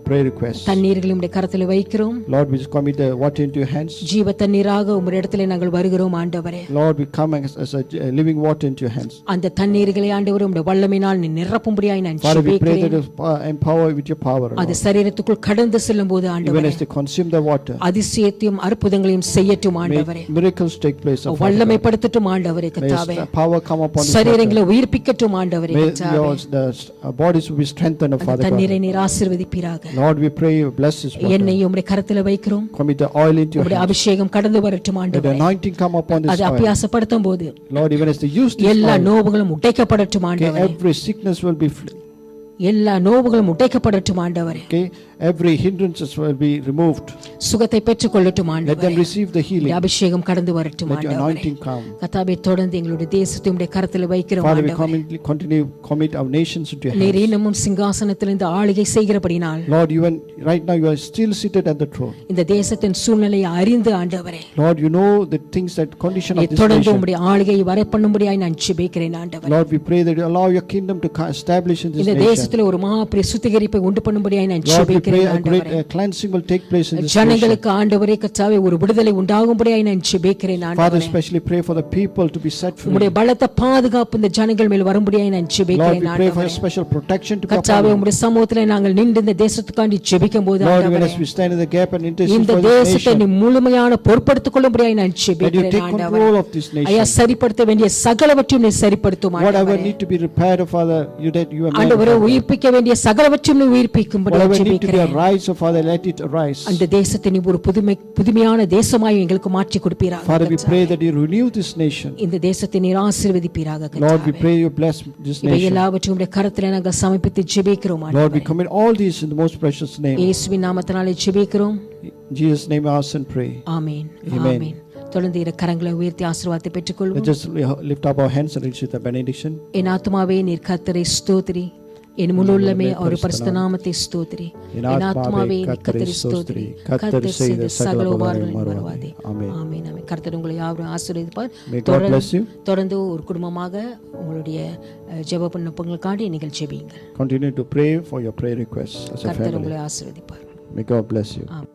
Speaker 3: prayer request.
Speaker 2: தண்ணீர்களை உம்முடைய கரத்தில் வைக்கிறோம்.
Speaker 3: Lord, we just commit the water into your hands.
Speaker 2: ஜீவ தண்ணீராக உம்முடைய இடத்திலே நாங்கள் வருகிறோம் ஆண்டவரே.
Speaker 3: Lord, we come as a living water into your hands.
Speaker 2: அந்த தண்ணீர்களை ஆண்டவரே உம்முடைய வல்லமையினால் நீ நிரப்பும்படியாய் நான்
Speaker 3: Father, we pray that
Speaker 2: ஜெபிக்கிறேன்.
Speaker 3: you empower with your power,
Speaker 2: அது
Speaker 3: Lord.
Speaker 2: சரீரத்துக்குள் கடந்து செல்லும் போது
Speaker 3: Even
Speaker 2: ஆண்டவரே,
Speaker 3: as they consume the water,
Speaker 2: அதிசயத்தையும் அற்புதங்களையும் செய்யட்டும்
Speaker 3: may
Speaker 2: ஆண்டவரே.
Speaker 3: miracles take place. Father God.
Speaker 2: வல்லமைப்படுத்தட்டும் ஆண்டவரே.
Speaker 3: May
Speaker 2: கர்த்தாவே,
Speaker 3: power come upon this water.
Speaker 2: சரீரங்களை உயிர்ப்பிக்கட்டும் ஆண்டவரே.
Speaker 3: May
Speaker 2: கர்த்தாவே,
Speaker 3: the bodies will be strengthened,
Speaker 2: அந்த
Speaker 3: Father
Speaker 2: தண்ணீரை
Speaker 3: God.
Speaker 2: நீர் ஆசீர்வதிப்பீராக.
Speaker 3: Lord, we pray you bless this water.
Speaker 2: என்னையும் உம்முடைய கரத்தில் வைக்கிறோம்.
Speaker 3: Commit the oil into your
Speaker 2: உம்முடைய
Speaker 3: hands.
Speaker 2: அபிஷேகம் கடந்து வரட்டும்
Speaker 3: Let the
Speaker 2: ஆண்டவரே.
Speaker 3: anointing come upon this
Speaker 2: அது
Speaker 3: oil.
Speaker 2: அபியாசப்படுத்தும் போது
Speaker 3: Lord, even as they use this
Speaker 2: எல்லா
Speaker 3: oil,
Speaker 2: நோவுகளும் உடைக்கப்படட்டும்
Speaker 3: okay,
Speaker 2: ஆண்டவரே.
Speaker 3: every sickness will be
Speaker 2: எல்லா நோவுகளும் உடைக்கப்படட்டும் ஆண்டவரே.
Speaker 3: okay, every hindrances will be removed.
Speaker 2: சுகத்தை பெற்றுக் கொள்ளட்டும்
Speaker 3: Let them
Speaker 2: ஆண்டவரே.
Speaker 3: receive the healing.
Speaker 2: உம்முடைய அபிஷேகம் கடந்து வரட்டும்
Speaker 3: Let your
Speaker 2: ஆண்டவரே.
Speaker 3: anointing come.
Speaker 2: கர்த்தாவே, தொடர்ந்து எங்களுடைய தேசத்தை உம்முடைய கரத்தில் வைக்கிறோம்
Speaker 3: Father, we
Speaker 2: ஆண்டவரே.
Speaker 3: continue commit our nations into your
Speaker 2: நீர்
Speaker 3: hands.
Speaker 2: இன்னமும் சிங்காசனத்திலிருந்து ஆளுகை செய்கிறபடினால்
Speaker 3: Lord, even right now you are still seated at the throne.
Speaker 2: இந்த தேசத்தின் சூழ்நிலையை அறிந்து ஆண்டவரே,
Speaker 3: Lord, you know the things, that condition of
Speaker 2: நீர்
Speaker 3: this
Speaker 2: தொடர்ந்து
Speaker 3: nation.
Speaker 2: உம்முடைய ஆளுகையை வர பண்ணும்படியாய் நான் ஜெபிக்கிறேன் ஆண்டவரே.
Speaker 3: Lord, we pray that you allow your kingdom to establish in this
Speaker 2: இந்த
Speaker 3: nation.
Speaker 2: தேசத்தின் தேசத்துல ஒரு மகாபெரிய சுத்திகரிப்பை உண்டு பண்ணும்படியாய் நான்
Speaker 3: Lord, we pray
Speaker 2: ஜெபிக்கிறேன்
Speaker 3: a great
Speaker 2: ஆண்டவரே.
Speaker 3: cleansing will take place in this nation.
Speaker 2: ஜனங்களுக்கு ஆண்டவரே கர்த்தாவே ஒரு விடுதலை உண்டாகும்படியாய் நான் ஜெபிக்கிறேன்
Speaker 3: Father,
Speaker 2: ஆண்டவரே.
Speaker 3: especially pray for the people to be set free.
Speaker 2: உம்முடைய பலத்த பாதுகாப்பு இந்த ஜனங்கள் மேல் வரும்படியாய் நான்
Speaker 3: Lord,
Speaker 2: ஜெபிக்கிறேன்
Speaker 3: we pray for
Speaker 2: ஆண்டவரே.
Speaker 3: your special protection to be upon
Speaker 2: கர்த்தாவே
Speaker 3: them.
Speaker 2: உம்முடைய சமூகத்திலே நாங்கள் நின்று இந்த தேசத்துக்காண்டி ஜெபிக்கும் போது
Speaker 3: Lord, even
Speaker 2: ஆண்டவரே,
Speaker 3: as we stand in the gap and intercede
Speaker 2: இந்த
Speaker 3: for this
Speaker 2: தேசத்தை நீ
Speaker 3: nation,
Speaker 2: முழுமையான பொறுப்படுத்திக் கொள்ளும்படியாய் நான்
Speaker 3: that you
Speaker 2: ஜெபிக்கிறேன்
Speaker 3: take
Speaker 2: ஆண்டவரே.
Speaker 3: control of this
Speaker 2: ஐயா
Speaker 3: nation.
Speaker 2: சரிப்படுத்த வேண்டிய சகலவற்றையும் நீ சரிப்படுத்தும்
Speaker 3: Whatever
Speaker 2: ஆண்டவரே.
Speaker 3: need to be repaired, Father, you are
Speaker 2: ஆண்டவரே
Speaker 3: man.
Speaker 2: உயிர்ப்பிக்க வேண்டிய சகலவற்றையும் நீ உயிர்ப்பிக்கும்படி
Speaker 3: Whatever need to be
Speaker 2: ஜெபிக்கிறேன்.
Speaker 3: arise, oh Father, let it arise.
Speaker 2: அந்த தேசத்தை நீ ஒரு புதுமையான தேசமாய் எங்களுக்கு மாற்றி கொடுப்பீராக
Speaker 3: Father, we
Speaker 2: கர்த்தாவே.
Speaker 3: pray that you renew this nation.
Speaker 2: இந்த தேசத்தை நீர் ஆசீர்வதிப்பீராக
Speaker 3: Lord, we
Speaker 2: கர்த்தாவே.
Speaker 3: pray you bless this
Speaker 2: இவை
Speaker 3: nation.
Speaker 2: எல்லாவற்றையும் உம்முடைய கரத்திலே நாங்கள் சமர்ப்பித்து ஜெபிக்கிறோம்
Speaker 3: Lord, we
Speaker 2: ஆண்டவரே.
Speaker 3: commit all these in the most precious name.
Speaker 2: இயேசுவின் நாமத்தினாலே ஜெபிக்கிறோம்.
Speaker 3: In Jesus' name I ask and pray.
Speaker 2: Amen.
Speaker 3: Amen.
Speaker 2: ஆமென். தொடர்ந்து இரு கரங்களை உயர்த்தி ஆசீர்வாதத்தை பெற்றுக்கொள்வோம்.
Speaker 3: Let's just lift up our hands and receive the benediction.
Speaker 2: என் ஆத்துமாவே நீர் கர்த்தரை ஸ்தோத்திரி, என் முழு உள்ளமே அவர் பரிசுத்த நாமத்தை ஸ்தோத்திரி. என் ஆத்துமாவே நீர் கர்த்தரை ஸ்தோத்திரி, கர்த்தர் செய்த சகல உபகாரங்களையும் மறவாதே.
Speaker 3: Amen.
Speaker 2: ஆமென். ஆமென். கர்த்தர் உங்களை யாவரும் ஆசீர்வதிப்பார்.
Speaker 3: May God bless you.
Speaker 2: தொடர்ந்து ஒரு குடும்பமாக உங்களுடைய ஜெப விண்ணப்பங்களுக்காண்டி நீங்கள் ஜெபியுங்கள்.
Speaker 3: Continue to pray for your prayer requests as a
Speaker 2: கர்த்தர்
Speaker 3: family.
Speaker 2: உங்களை ஆசீர்வதிப்பார்.
Speaker 3: May God bless you.
Speaker 2: Amen.